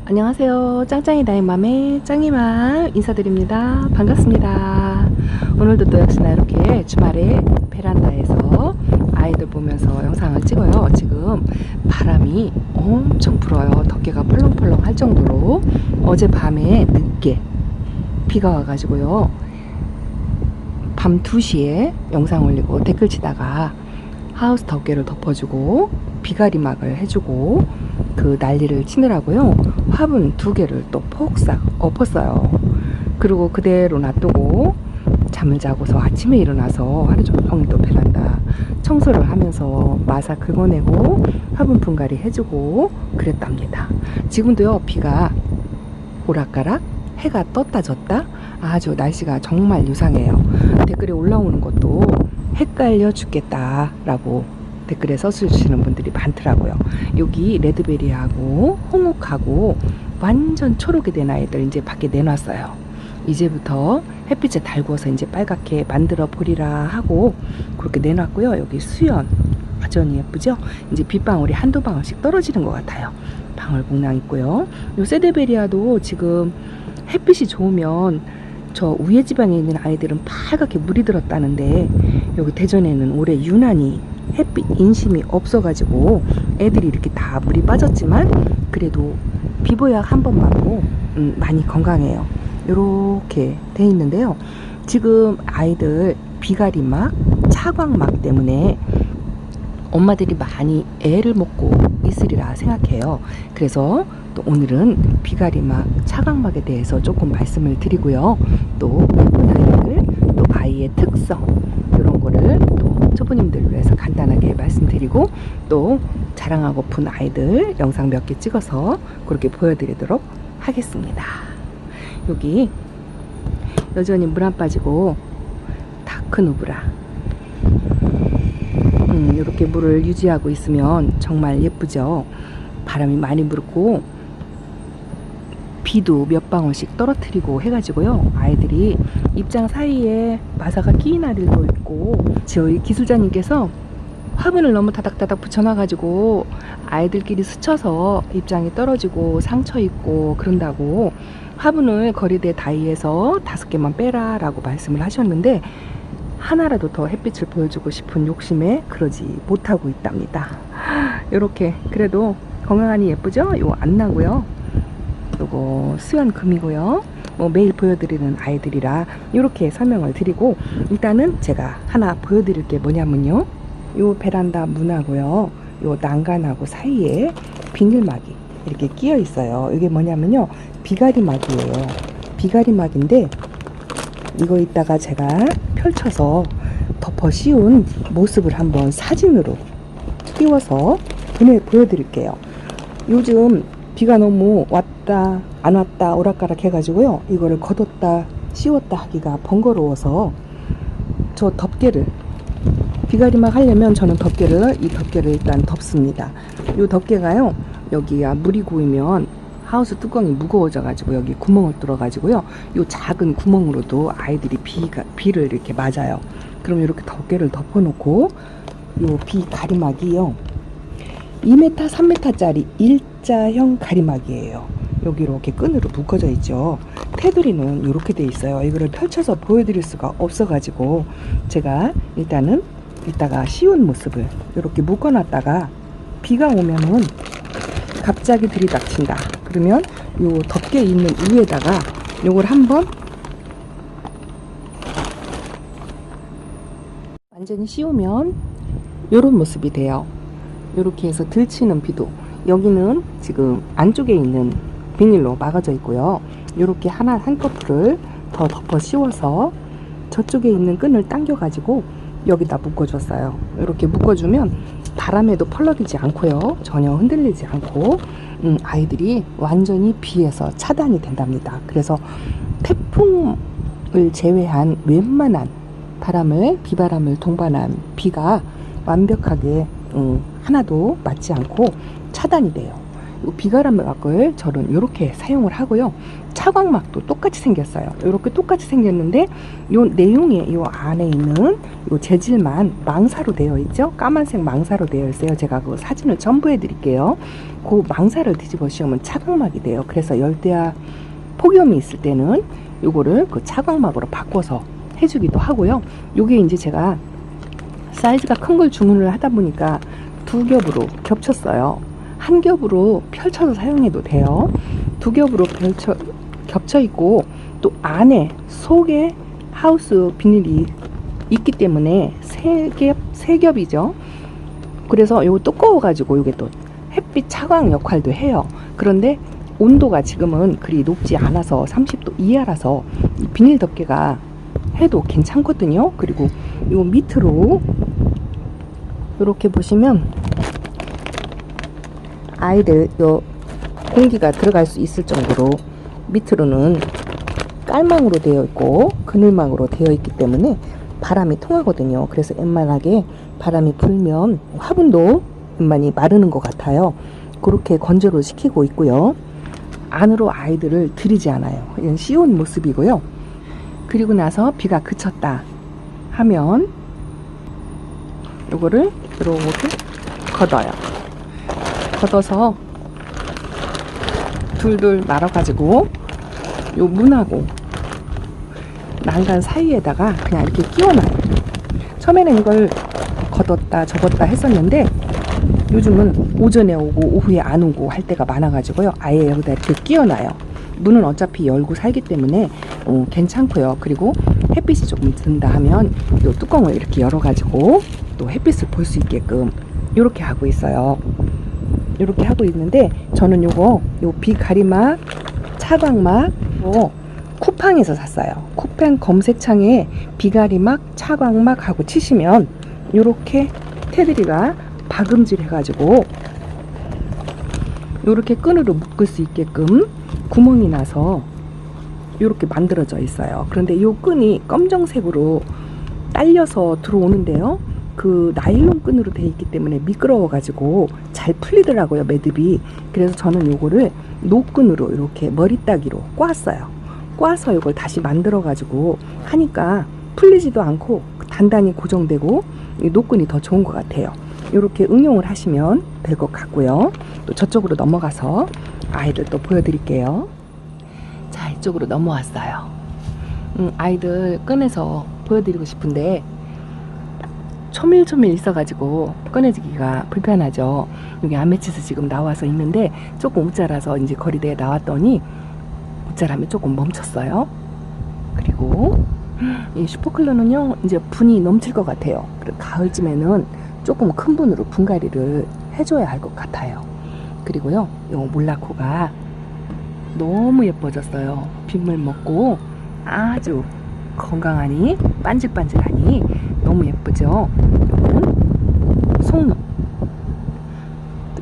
안녕하세요. 짱짱이 나의맘의 짱이맘 인사드립니다. 반갑습니다. 오늘도 또 역시나 이렇게 주말에 베란다에서 아이들 보면서 영상을 찍어요. 지금 바람이 엄청 불어요. 덮개가 펄렁펄렁 할 정도로 어젯밤에 늦게 비가 와가지고요. 밤 2시에 영상 올리고 댓글 치다가 하우스 덮개를 덮어주고 비가리막을 해주고 그 난리를 치느라고요. 화분 2개를 또 폭삭 엎었어요. 그리고 그대로 놔두고 잠을 자고서 아침에 일어나서 하루 종일 또 베란다 청소를 하면서 마사 긁어내고 화분 분갈이 해주고 그랬답니다. 지금도요, 비가 오락가락 해가 떴다 졌다 아주 날씨가 정말 유상해요. 댓글에 올라오는 것도 헷갈려 죽겠다 라고 댓글에 써주시는 분들이 많더라고요. 여기 레드베리하고 홍옥하고 완전 초록이 된 아이들 이제 밖에 내놨어요. 이제부터 햇빛에 달구어서 이제 빨갛게 만들어 보리라 하고 그렇게 내놨고요. 여기 수연 여전히 예쁘죠? 이제 빗방울이 한두 방울씩 떨어지는 것 같아요. 방울복랑 있고요. 요 세데베리아도 지금 햇빛이 좋으면 저 위에 지방에 있는 아이들은 빨갛게 물이 들었다는데 여기 대전에는 올해 유난히 햇빛 인심이 없어가지고 애들이 이렇게 다 물이 빠졌지만 그래도 비보약 한 번 맞고 많이 건강해요. 이렇게 돼 있는데요. 지금 아이들 비가리막, 차광막 때문에 엄마들이 많이 애를 먹고 있으리라 생각해요. 그래서 또 오늘은 비가리막, 차광막에 대해서 조금 말씀을 드리고요. 또 예쁜 아이들, 또 아이의 특성 이런 거를 또 초보님들을 위해서 간단하게 말씀드리고 또 자랑하고픈 아이들 영상 몇 개 찍어서 그렇게 보여드리도록 하겠습니다. 여기 여전히 물 안 빠지고 다크누브라 이렇게 물을 유지하고 있으면 정말 예쁘죠. 바람이 많이 불고 비도 몇 방울씩 떨어뜨리고 해가지고요. 아이들이 입장 사이에 마사가 끼인 아이들도 있고 저희 기술자님께서 화분을 너무 다닥다닥 붙여놔가지고 아이들끼리 스쳐서 입장이 떨어지고 상처 있고 그런다고 화분을 거리대 다이에서 5개만 빼라 라고 말씀을 하셨는데 하나라도 더 햇빛을 보여주고 싶은 욕심에 그러지 못하고 있답니다. 이렇게 그래도 건강하니 예쁘죠? 이거 안 나고요. 요거 수연금이고요. 뭐 매일 보여드리는 아이들이라 이렇게 설명을 드리고 일단은 제가 하나 보여드릴 게 뭐냐면요. 요 베란다 문하고요. 요 난간하고 사이에 비닐막이 이렇게 끼어 있어요. 이게 뭐냐면요. 비가리막이에요. 비가리막인데 이거 이따가 제가 펼쳐서 덮어 씌운 모습을 한번 사진으로 띄워서 보여드릴게요. 요즘 비가 너무 왔다 안 왔다 오락가락 해가지고요. 이거를 걷었다 씌웠다 하기가 번거로워서 저 덮개를 비가리막 하려면 저는 이 덮개를 일단 덮습니다. 이 덮개가요. 여기가 물이 고이면 하우스 뚜껑이 무거워져 가지고 여기 구멍을 뚫어 가지고요. 이 작은 구멍으로도 아이들이 비를 이렇게 맞아요. 그럼 이렇게 덮개를 덮어 놓고 이 비가리막이요. 2m, 3m짜리 일자형 가리막이에요. 여기 이렇게 끈으로 묶어져 있죠. 테두리는 이렇게 돼 있어요. 이거를 펼쳐서 보여드릴 수가 없어가지고 제가 일단은 이따가 씌운 모습을 이렇게 묶어놨다가 비가 오면은 갑자기 들이닥친다. 그러면 요 덮개 있는 위에다가 요걸 한번 완전히 씌우면 요런 모습이 돼요. 이렇게 해서 들치는 비도 여기는 지금 안쪽에 있는 비닐로 막아져 있고요. 이렇게 한꺼풀을 더 덮어 씌워서 저쪽에 있는 끈을 당겨 가지고 여기다 묶어줬어요. 이렇게 묶어주면 바람에도 펄럭이지 않고요. 전혀 흔들리지 않고 아이들이 완전히 비에서 차단이 된답니다. 그래서 태풍을 제외한 웬만한 비바람을 동반한 비가 완벽하게 하나도 맞지 않고 차단이 돼요. 비가리막을 저는 이렇게 사용을 하고요. 차광막도 똑같이 생겼어요. 이렇게 똑같이 생겼는데 요 내용에 요 안에 있는 요 재질만 망사로 되어 있죠. 까만색 망사로 되어 있어요. 제가 그 사진을 첨부해 드릴게요. 그 망사를 뒤집어 씌우면 차광막이 돼요. 그래서 열대야 폭염이 있을 때는 요거를 그 차광막으로 바꿔서 해주기도 하고요. 요게 이제 제가 사이즈가 큰 걸 주문을 하다 보니까 두 겹으로 겹쳤어요. 한 겹으로 펼쳐서 사용해도 돼요. 두 겹으로 겹쳐 있고 또 안에 속에 하우스 비닐이 있기 때문에 세 겹이죠. 그래서 요거 두꺼워 가지고 요게 또 햇빛 차광 역할도 해요. 그런데 온도가 지금은 그리 높지 않아서 30도 이하라서 비닐 덮개가 해도 괜찮거든요. 그리고 요 밑으로 이렇게 보시면 아이들 요 공기가 들어갈 수 있을 정도로 밑으로는 깔망으로 되어 있고 그늘망으로 되어 있기 때문에 바람이 통하거든요. 그래서 웬만하게 바람이 불면 화분도 웬만히 마르는 것 같아요. 그렇게 건조를 시키고 있고요. 안으로 아이들을 들이지 않아요. 이건 씌운 모습이고요. 그리고 나서 비가 그쳤다 하면 요거를 이렇게 걷어요. 걷어서 둘둘 말아가지고 요 문하고 난간 사이에다가 그냥 이렇게 끼워놔요. 처음에는 이걸 걷었다 접었다 했었는데 요즘은 오전에 오고 오후에 안 오고 할 때가 많아가지고요. 아예 여기다 이렇게 끼워놔요. 문은 어차피 열고 살기 때문에 괜찮고요. 그리고 햇빛이 조금 든다 하면 이 뚜껑을 이렇게 열어가지고 또 햇빛을 볼 수 있게끔 이렇게 하고 있어요. 이렇게 하고 있는데 저는 요 비가리막 차광막 쿠팡에서 샀어요. 쿠팡 검색창에 비가리막 차광막 하고 치시면 이렇게 테두리가 박음질 해가지고 이렇게 끈으로 묶을 수 있게끔 구멍이 나서 이렇게 만들어져 있어요. 그런데 이 끈이 검정색으로 딸려서 들어오는데요. 그 나일론 끈으로 되어 있기 때문에 미끄러워 가지고 잘 풀리더라고요, 매듭이. 그래서 저는 요거를 노끈으로 이렇게 머리따기로 꽈어요. 꽈서 이걸 다시 만들어 가지고 하니까 풀리지도 않고 단단히 고정되고 노끈이 더 좋은 것 같아요. 이렇게 응용을 하시면 될 것 같고요. 또 저쪽으로 넘어가서 아이들 또 보여드릴게요. 자, 이쪽으로 넘어왔어요. 아이들 꺼내서 보여드리고 싶은데 초밀초밀 있어가지고 꺼내지기가 불편하죠. 여기 아메치스 지금 나와서 있는데 조금 웃자라서 이제 거리대에 나왔더니 웃자라면 조금 멈췄어요. 그리고 이 슈퍼클로는요 이제 분이 넘칠 것 같아요. 그리고 가을쯤에는 조금 큰 분으로 분갈이를 해줘야 할 것 같아요. 그리고요 요 몰라코가 너무 예뻐졌어요. 빗물 먹고 아주 건강하니 반질반질하니 너무 예쁘죠. 요거는 송로,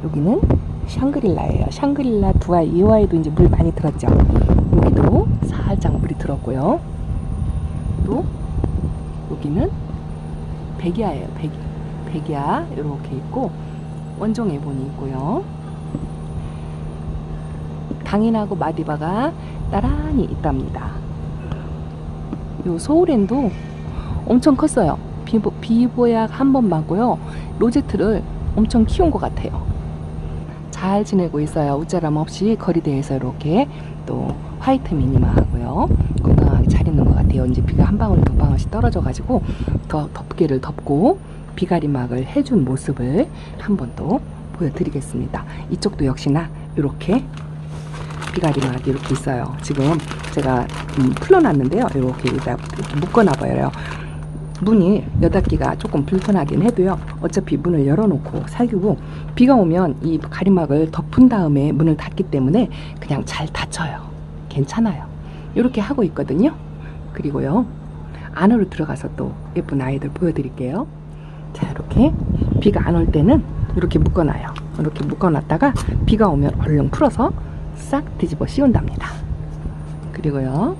여기는 샹그릴라예요. 샹그릴라 두 아이, 이 아이도 이제 물 많이 들었죠. 여기도 살짝 물이 들었고요. 또 여기는 백야예요. 백야 이렇게 있고 원종 애본이 있고요. 당인하고 마디바가 나란히 있답니다. 요 소울앤도 엄청 컸어요. 비보약 한 번 맞고요. 로제트를 엄청 키운 것 같아요. 잘 지내고 있어요. 웃자람 없이 거리대에서 이렇게 또 화이트 미니마 하고요. 건강하게 잘 있는 것 같아요. 이제 비가 한 방울 두 방울씩 떨어져 가지고 더 덮개를 덮고 비가리막을 해준 모습을 한번 또 보여드리겠습니다. 이쪽도 역시나 이렇게 비가리막이 이렇게 있어요. 지금 제가 풀어놨는데요. 이렇게 묶어놔봐요. 문이 여닫기가 조금 불편하긴 해도요. 어차피 문을 열어놓고 살기고 비가 오면 이 가리막을 덮은 다음에 문을 닫기 때문에 그냥 잘 닫혀요. 괜찮아요. 이렇게 하고 있거든요. 그리고요. 안으로 들어가서 또 예쁜 아이들 보여드릴게요. 자, 이렇게 비가 안 올 때는 이렇게 묶어놔요. 이렇게 묶어놨다가 비가 오면 얼른 풀어서 싹 뒤집어 씌운답니다. 그리고요.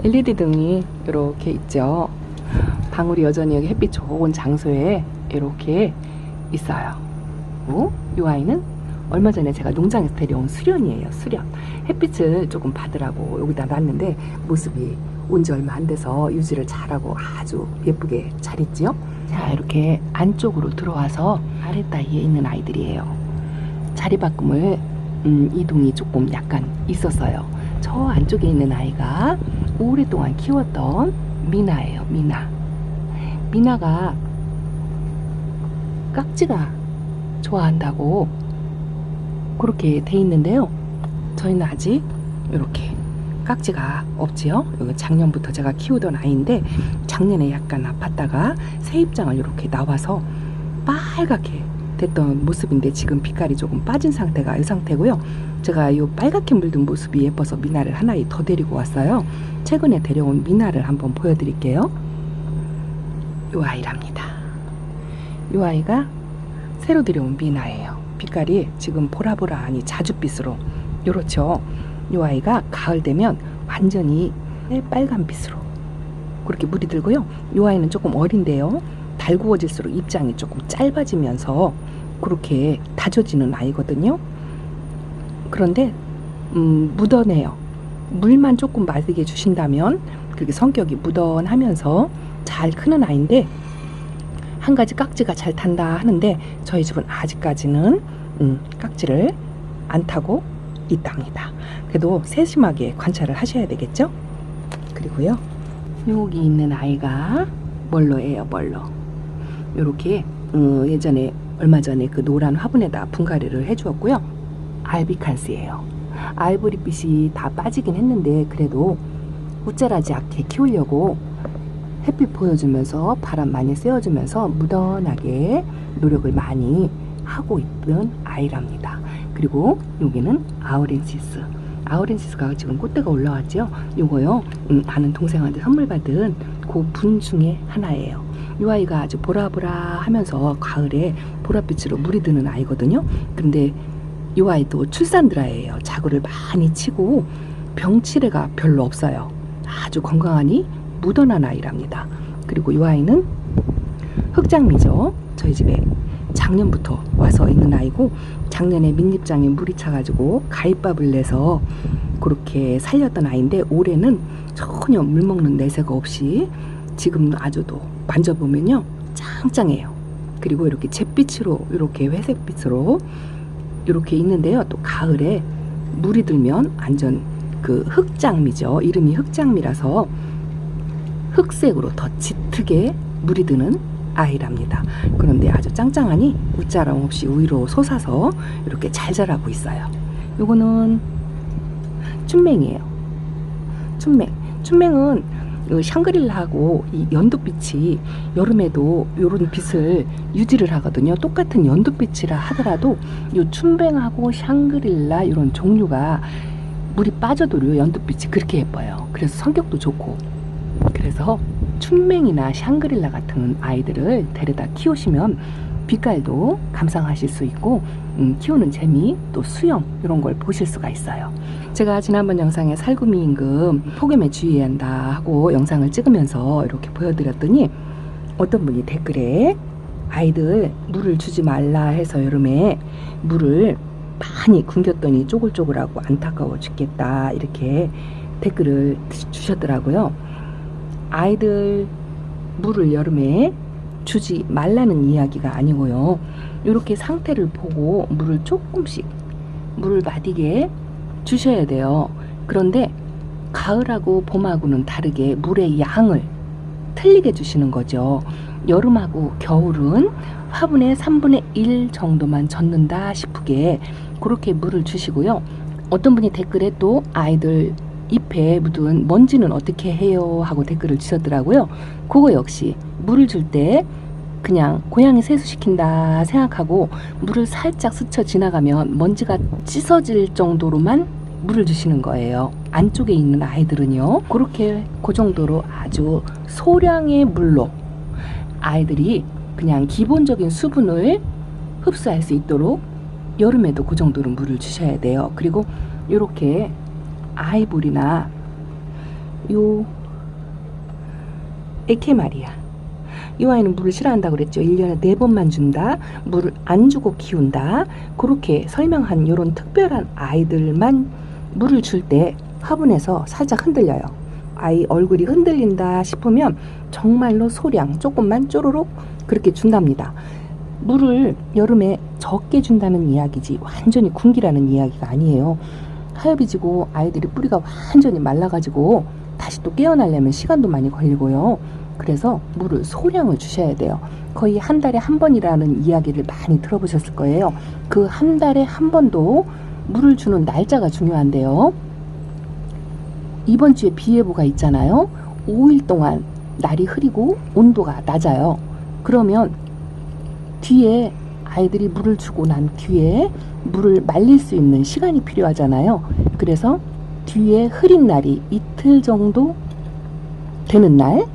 LED 등이 이렇게 있죠. 방울이 여전히 여기 햇빛 좋은 장소에 이렇게 있어요. 이 아이는 얼마 전에 제가 농장에서 데려온 수련이에요. 수련. 햇빛을 조금 받으라고 여기다 놨는데 모습이 온 지 얼마 안 돼서 유지를 잘하고 아주 예쁘게 잘 있지요. 자, 이렇게 안쪽으로 들어와서 아랫다리에 있는 아이들이에요. 자리 바꿈을 이동이 조금 약간 있었어요. 저 안쪽에 있는 아이가 오랫동안 키웠던 미나예요. 미나가 깍지가 좋아한다고 그렇게 돼 있는데요. 저희는 아직 이렇게 깍지가 없지요. 이거 작년부터 제가 키우던 아이인데 작년에 약간 아팠다가 새 입장을 이렇게 나와서 빨갛게 됐던 모습인데 지금 빛깔이 조금 빠진 상태가 이 상태고요. 제가 이 빨갛게 물든 모습이 예뻐서 미나를 하나 더 데리고 왔어요. 최근에 데려온 미나를 한번 보여드릴게요. 이 아이랍니다. 이 아이가 새로 데려온 미나예요. 빛깔이 지금 보라보라 아니 자줏빛으로 요렇죠. 이 아이가 가을 되면 완전히 빨간빛으로 그렇게 물이 들고요. 이 아이는 조금 어린데요. 달구어질수록 입장이 조금 짧아지면서 그렇게 다져지는 아이거든요. 그런데 무던해요. 물만 조금 마시게 주신다면 그렇게 성격이 무던하면서 잘 크는 아이인데 한 가지 깍지가 잘 탄다 하는데 저희 집은 아직까지는 깍지를 안 타고 있답니다. 그래도 세심하게 관찰을 하셔야 되겠죠? 그리고요, 여기 있는 아이가 멀로예요. 멀로. 요렇게 예전에 얼마 전에 그 노란 화분에다 분갈이를 해주었고요. 알비칸스예요. 아이보리빛이 다 빠지긴 했는데 그래도 우짜라지 않게 키우려고 햇빛 보여주면서 바람 많이 쐬어주면서 무던하게 노력을 많이 하고 있던 아이랍니다. 그리고 여기는 아우렌시스가 지금 꽃대가 올라왔죠. 요거요, 아는 동생한테 선물 받은 그 분 중에 하나예요. 이 아이가 아주 보라보라 하면서 가을에 보랏빛으로 물이 드는 아이거든요. 근데 이 아이도 출산드라예요. 자구를 많이 치고 병치레가 별로 없어요. 아주 건강하니 무던한 아이랍니다. 그리고 이 아이는 흑장미죠. 저희 집에 작년부터 와서 있는 아이고 작년에 민잎장에 물이 차가지고 가위밥을 내서 그렇게 살렸던 아이인데 올해는 전혀 물 먹는 내세가 없이 지금 아주도 만져보면요 짱짱해요. 그리고 이렇게 잿빛으로 이렇게 회색빛으로 이렇게 있는데요. 또 가을에 물이 들면 완전 그 흑장미죠. 이름이 흑장미라서 흑색으로 더 짙게 물이 드는 아이랍니다. 그런데 아주 짱짱하니 웃자람 없이 위로 솟아서 이렇게 잘 자라고 있어요. 요거는 춘맹이에요. 춘맹은 샹그릴라하고 이 연두빛이 여름에도 이런 빛을 유지를 하거든요. 똑같은 연두빛이라 하더라도 이 춘뱅하고 샹그릴라 이런 종류가 물이 빠져도요 연두빛이 그렇게 예뻐요. 그래서 성격도 좋고 그래서 춘맹이나 샹그릴라 같은 아이들을 데려다 키우시면 빛깔도 감상하실 수 있고 키우는 재미 또 수영 이런 걸 보실 수가 있어요. 제가 지난번 영상에 살구미 임금 폭염에 주의해야 한다 하고 영상을 찍으면서 이렇게 보여드렸더니 어떤 분이 댓글에 아이들 물을 주지 말라 해서 여름에 물을 많이 굶겼더니 쪼글쪼글하고 안타까워 죽겠다 이렇게 댓글을 주셨더라고요. 아이들 물을 여름에 주지 말라는 이야기가 아니고요. 이렇게 상태를 보고 물을 조금씩 물을 마디게 주셔야 돼요. 그런데 가을하고 봄하고는 다르게 물의 양을 틀리게 주시는 거죠. 여름하고 겨울은 화분의 3분의 1 정도만 젓는다 싶게 그렇게 물을 주시고요. 어떤 분이 댓글에 또 아이들 잎에 묻은 먼지는 어떻게 해요 하고 댓글을 주셨더라고요. 그거 역시 물을 줄 때 그냥 고양이 세수시킨다 생각하고 물을 살짝 스쳐 지나가면 먼지가 씻어질 정도로만 물을 주시는 거예요. 안쪽에 있는 아이들은요 그렇게 그 정도로 아주 소량의 물로 아이들이 그냥 기본적인 수분을 흡수할 수 있도록 여름에도 그 정도로 물을 주셔야 돼요. 그리고 이렇게 아이보리나 요 에케마리아 이 아이는 물을 싫어한다고 그랬죠. 1년에 4번만 준다. 물을 안 주고 키운다. 그렇게 설명한 이런 특별한 아이들만 물을 줄 때 화분에서 살짝 흔들려요. 아이 얼굴이 흔들린다 싶으면 정말로 소량 조금만 쪼르륵 그렇게 준답니다. 물을 여름에 적게 준다는 이야기지 완전히 굶기라는 이야기가 아니에요. 하엽이 지고 아이들이 뿌리가 완전히 말라가지고 다시 또 깨어나려면 시간도 많이 걸리고요. 그래서 물을 소량을 주셔야 돼요. 거의 한 달에 한 번이라는 이야기를 많이 들어보셨을 거예요. 그 한 달에 한 번도 물을 주는 날짜가 중요한데요. 이번 주에 비 예보가 있잖아요. 5일 동안 날이 흐리고 온도가 낮아요. 그러면 뒤에 아이들이 물을 주고 난 뒤에 물을 말릴 수 있는 시간이 필요하잖아요. 그래서 뒤에 흐린 날이 이틀 정도 되는 날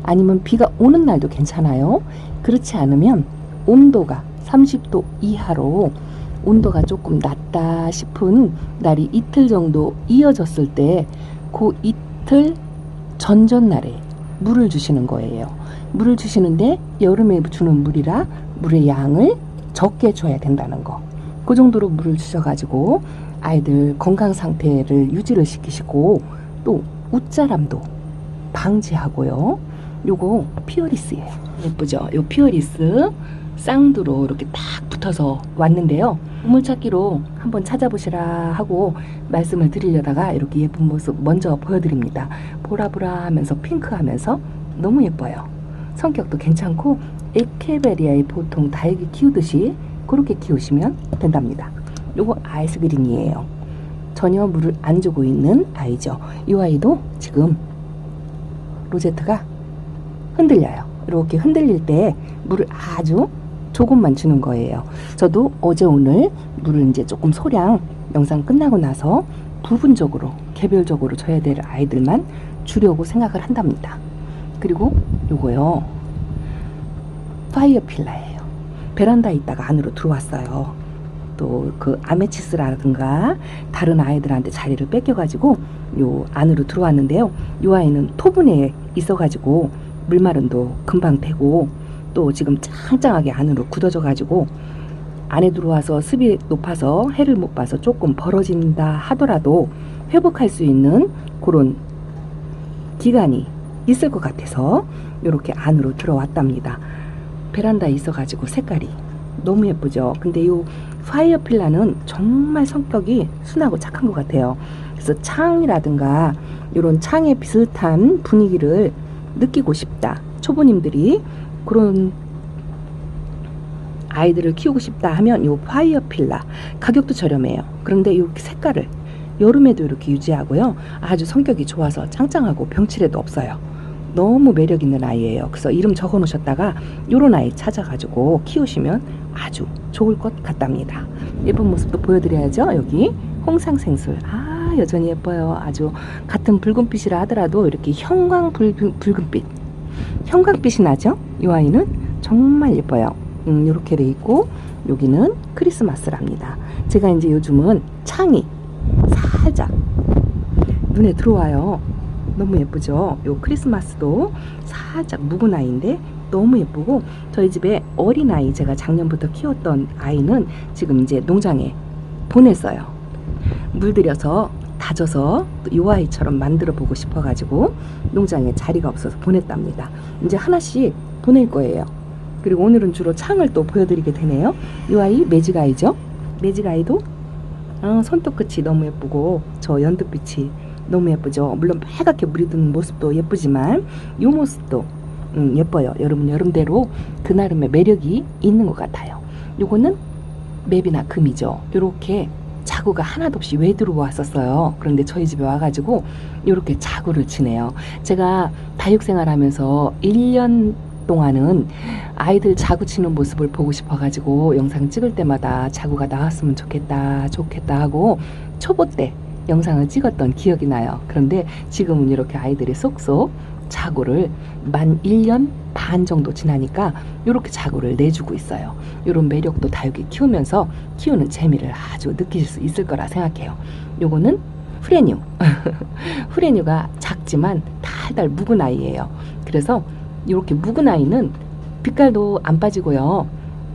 아니면 비가 오는 날도 괜찮아요. 그렇지 않으면 온도가 30도 이하로 온도가 조금 낮다 싶은 날이 이틀 정도 이어졌을 때 그 이틀 전전날에 물을 주시는 거예요. 물을 주시는데 여름에 주는 물이라 물의 양을 적게 줘야 된다는 거. 그 정도로 물을 주셔가지고 아이들 건강 상태를 유지를 시키시고 또 웃자람도 방지하고요. 요거 피어리스예요. 예쁘죠? 요 피어리스 쌍두로 이렇게 딱 붙어서 왔는데요. 보물찾기로 한번 찾아보시라 하고 말씀을 드리려다가 이렇게 예쁜 모습 먼저 보여드립니다. 보라보라 하면서 핑크하면서 너무 예뻐요. 성격도 괜찮고 에케베리아에 보통 다육이 키우듯이 그렇게 키우시면 된답니다. 요거 아이스그린이에요. 전혀 물을 안 주고 있는 아이죠. 이 아이도 지금 로제트가 흔들려요. 이렇게 흔들릴 때 물을 아주 조금만 주는 거예요. 저도 어제 오늘 물을 이제 조금 소량 영상 끝나고 나서 부분적으로 개별적으로 줘야 될 아이들만 주려고 생각을 한답니다. 그리고 요거요 파이어필라예요. 베란다에 있다가 안으로 들어왔어요. 또 그 아메치스라든가 다른 아이들한테 자리를 뺏겨가지고 요 안으로 들어왔는데요. 요 아이는 토분에 있어가지고 물마름도 금방 되고 또 지금 짱짱하게 안으로 굳어져 가지고 안에 들어와서 습이 높아서 해를 못 봐서 조금 벌어진다 하더라도 회복할 수 있는 그런 기간이 있을 것 같아서 이렇게 안으로 들어왔답니다. 베란다에 있어 가지고 색깔이 너무 예쁘죠. 근데 이 파이어필라는 정말 성격이 순하고 착한 것 같아요. 그래서 창이라든가 이런 창에 비슷한 분위기를 느끼고 싶다, 초보님들이 그런 아이들을 키우고 싶다 하면 이 파이어필라 가격도 저렴해요. 그런데 이 색깔을 여름에도 이렇게 유지하고요. 아주 성격이 좋아서 짱짱하고 병치레도 없어요. 너무 매력 있는 아이예요. 그래서 이름 적어 놓으셨다가 요런 아이 찾아가지고 키우시면 아주 좋을 것 같답니다. 예쁜 모습도 보여드려야죠. 여기 홍상생술 여전히 예뻐요. 아주 같은 붉은빛이라 하더라도 이렇게 붉은빛 형광빛이 나죠. 이 아이는 정말 예뻐요. 이렇게 돼 있고 여기는 크리스마스랍니다. 제가 이제 요즘은 창이 살짝 눈에 들어와요. 너무 예쁘죠. 요 크리스마스도 살짝 묵은 아이인데 너무 예쁘고 저희 집에 어린아이 제가 작년부터 키웠던 아이는 지금 이제 농장에 보냈어요. 물들여서 다져서 이 아이처럼 만들어 보고 싶어 가지고 농장에 자리가 없어서 보냈답니다. 이제 하나씩 보낼 거예요. 그리고 오늘은 주로 창을 또 보여드리게 되네요. 이 아이 매직아이죠. 매직아이도 손톱 끝이 너무 예쁘고 저 연두빛이 너무 예쁘죠. 물론 빨갛게 물이 드는 모습도 예쁘지만 이 모습도 예뻐요. 여러분 여름대로 그 나름의 매력이 있는 것 같아요. 요거는 맵이나 금이죠. 요렇게 자구가 하나도 없이 왜 들어왔었어요. 그런데 저희 집에 와가지고 이렇게 자구를 치네요. 제가 다육생활 하면서 1년 동안은 아이들 자구 치는 모습을 보고 싶어가지고 영상 찍을 때마다 자구가 나왔으면 좋겠다 하고 초보 때 영상을 찍었던 기억이 나요. 그런데 지금은 이렇게 아이들이 쏙쏙 자구를 만 1년 반 정도 지나니까 이렇게 자구를 내주고 있어요. 이런 매력도 다육이 키우면서 키우는 재미를 아주 느끼실 수 있을 거라 생각해요. 요거는 후레뉴 후레뉴가 작지만 달달 묵은 아이예요. 그래서 이렇게 묵은 아이는 빛깔도 안 빠지고요.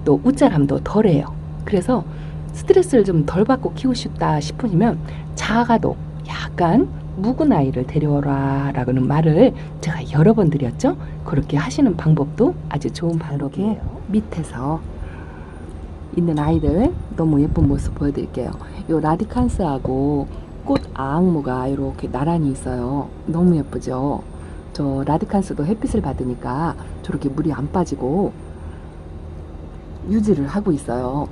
또 웃자람도 덜해요. 그래서 스트레스를 좀 덜 받고 키우고 싶다 싶으시면 작아도 약간 묵은 아이를 데려오라 라는 말을 제가 여러 번 드렸죠. 그렇게 하시는 방법도 아주 좋은 방법이에요. 밑에서 있는 아이들 너무 예쁜 모습 보여드릴게요. 이 라디칸스하고 꽃 아앙모가 이렇게 나란히 있어요. 너무 예쁘죠. 저 라디칸스도 햇빛을 받으니까 저렇게 물이 안 빠지고 유지를 하고 있어요.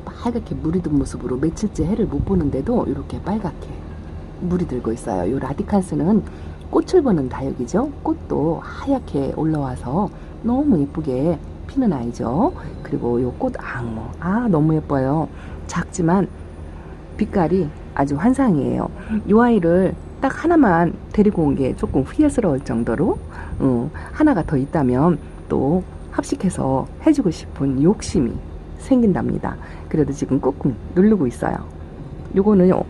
빨갛게 물이 든 모습으로 며칠째 해를 못 보는데도 이렇게 빨갛게 물이 들고 있어요. 이 라디칸스는 꽃을 보는 다육이죠. 꽃도 하얗게 올라와서 너무 예쁘게 피는 아이죠. 그리고 이 꽃 앙모, 너무 예뻐요. 작지만 빛깔이 아주 환상이에요. 이 아이를 딱 하나만 데리고 온 게 조금 후회스러울 정도로 하나가 더 있다면 또 합식해서 해주고 싶은 욕심이 생긴답니다. 그래도 지금 꾹꾹 누르고 있어요. 요거는요,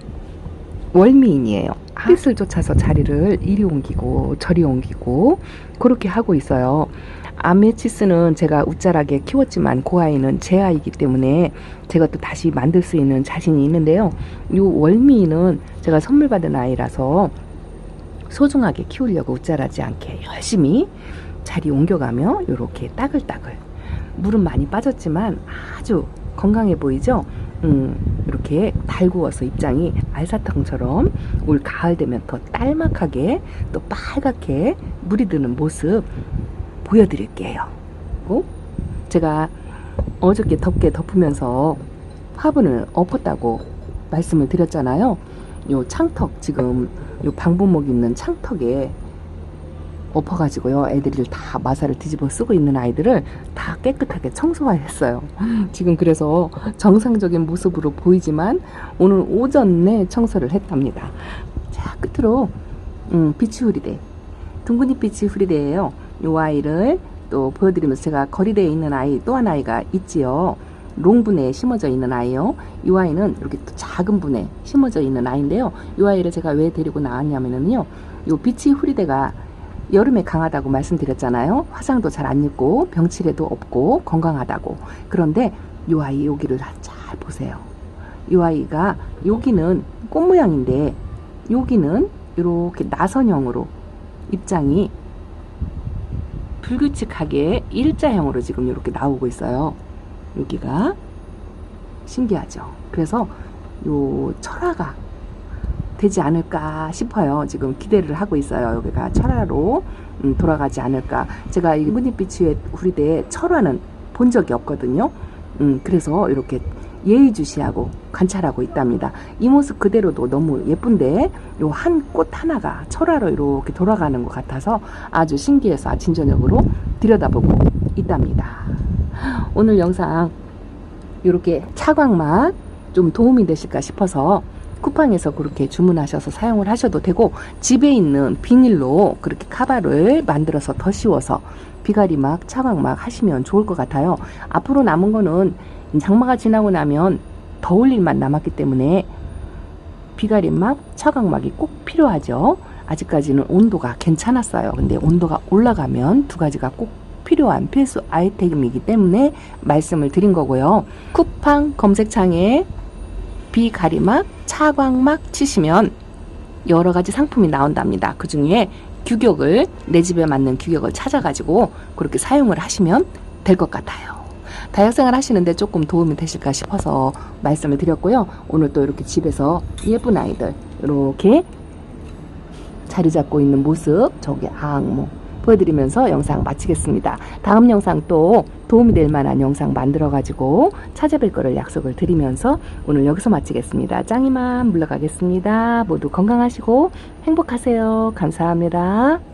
월미인이에요. 햇빛을 쫓아서 자리를 이리 옮기고 저리 옮기고 그렇게 하고 있어요. 아메치스는 제가 웃자라게 키웠지만 그 아이는 제 아이이기 때문에 제가 또 다시 만들 수 있는 자신이 있는데요. 이 월미인은 제가 선물 받은 아이라서 소중하게 키우려고 웃자라지 않게 열심히 자리 옮겨가며 이렇게 따글따글, 물은 많이 빠졌지만 아주 건강해 보이죠? 이렇게 달구어서 입장이 알사탕처럼 올 가을 되면 더 딸막하게 또 빨갛게 물이 드는 모습 보여드릴게요. 제가 어저께 덥게 덮으면서 화분을 엎었다고 말씀을 드렸잖아요. 요 창턱, 지금 요 방부목 있는 창턱에 엎어가지고요, 애들이 다 마사를 뒤집어 쓰고 있는 아이들을 다 깨끗하게 청소했어요. 지금 그래서 정상적인 모습으로 보이지만 오늘 오전에 청소를 했답니다. 자, 끝으로 비치후리대, 둥근잎 비치후리대예요. 이 아이를 또 보여드리면서 제가 거리대에 있는 아이 또 한 아이가 있지요. 롱분에 심어져 있는 아이요. 이 아이는 이렇게 또 작은 분에 심어져 있는 아이인데요. 이 아이를 제가 왜 데리고 나왔냐면요, 이 비치후리대가 여름에 강하다고 말씀드렸잖아요. 화장도 잘 안 입고 병치레도 없고 건강하다고. 그런데 이 아이 여기를 잘 보세요. 이 아이가 여기는 꽃 모양인데 여기는 이렇게 나선형으로 입장이 불규칙하게 일자형으로 지금 이렇게 나오고 있어요. 여기가 신기하죠. 그래서 요 철화가 되지 않을까 싶어요. 지금 기대를 하고 있어요. 여기가 철화로 돌아가지 않을까. 제가 이 문잎비치의 후리대에 철화는 본 적이 없거든요. 그래서 이렇게 예의주시하고 관찰하고 있답니다. 이 모습 그대로도 너무 예쁜데 요 한 꽃 하나가 철화로 이렇게 돌아가는 것 같아서 아주 신기해서 아침 저녁으로 들여다보고 있답니다. 오늘 영상 이렇게 차광맛 좀 도움이 되실까 싶어서 쿠팡에서 그렇게 주문하셔서 사용을 하셔도 되고, 집에 있는 비닐로 그렇게 카바를 만들어서 더 씌워서 비가리막, 차광막 하시면 좋을 것 같아요. 앞으로 남은 거는 장마가 지나고 나면 더울 일만 남았기 때문에 비가리막, 차광막이 꼭 필요하죠. 아직까지는 온도가 괜찮았어요. 근데 온도가 올라가면 두 가지가 꼭 필요한 필수 아이템이기 때문에 말씀을 드린 거고요. 쿠팡 검색창에 비가리막, 차광막 치시면 여러 가지 상품이 나온답니다. 그 중에 규격을, 내 집에 맞는 규격을 찾아가지고 그렇게 사용을 하시면 될 것 같아요. 다육생활 하시는데 조금 도움이 되실까 싶어서 말씀을 드렸고요. 오늘 또 이렇게 집에서 예쁜 아이들 이렇게 자리 잡고 있는 모습, 저기 아앙모 보여드리면서 영상 마치겠습니다. 다음 영상 또 도움이 될 만한 영상 만들어 가지고 찾아뵐 거를 약속을 드리면서 오늘 여기서 마치겠습니다. 짱이만 물러가겠습니다. 모두 건강하시고 행복하세요. 감사합니다.